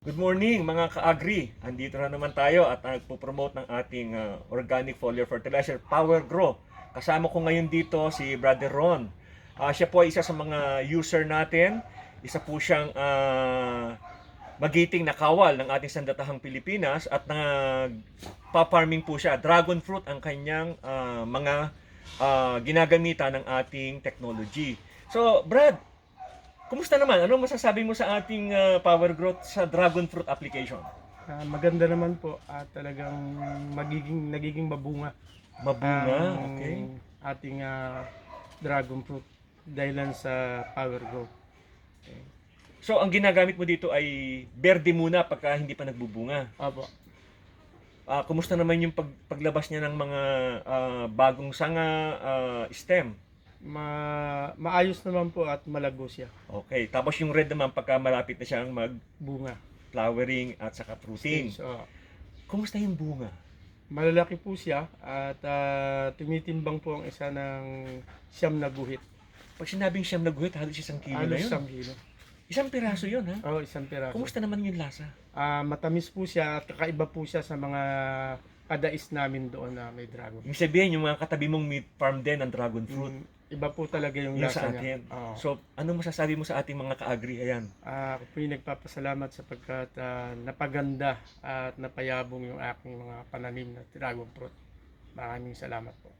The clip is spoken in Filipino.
Good morning mga ka-agri. Andito na naman tayo at nagpo-promote ng ating organic foliar fertilizer Power Grow. Kasama ko ngayon dito si Brother Ron. Siya po ay isa sa mga user natin. Isa po siyang magiting na kawal ng ating sandatahang Pilipinas at nagpa-farming po siya. Dragon fruit ang kanyang mga ginagamitan ng ating technology. So, Brad, kumusta naman? Ano masasabi mo sa ating power growth sa dragon fruit application? Maganda naman po at talagang nagiging mabunga Mabunga, ang okay. ating dragon fruit dahilan sa Power Grow. So, ang ginagamit mo dito ay berde muna pagka hindi pa nagbubunga. Opo. Kumusta naman yung paglabas niya ng mga bagong sanga, stem? Maayos naman po at malago siya. Okay. Tapos yung red naman pagka malapit na siyang Bunga. mag-flowering at saka fruiting. So, Kumusta yung bunga? malalaki po siya at tumitimbang po ang isa ng siyam na guhit. Pag sinabing siyam na guhit, halos 1 kilo na Halos yun. 1 kilo. Isang piraso yun, ha? Isang piraso. Kumusta naman yung lasa? Matamis po siya at kakaiba po siya sa mga kadais namin doon na may dragon. Yung sabihin, yung mga katabi mong meat farm din ng dragon fruit. Iba po talaga yung Yung lasa sa niya. atin. Oo. So, anong masasabi mo sa ating mga ka-agri? Ayan. Ako po yung nagpapasalamat sapagkat napaganda at napayabong yung aking mga pananim na dragon fruit. Maraming salamat po.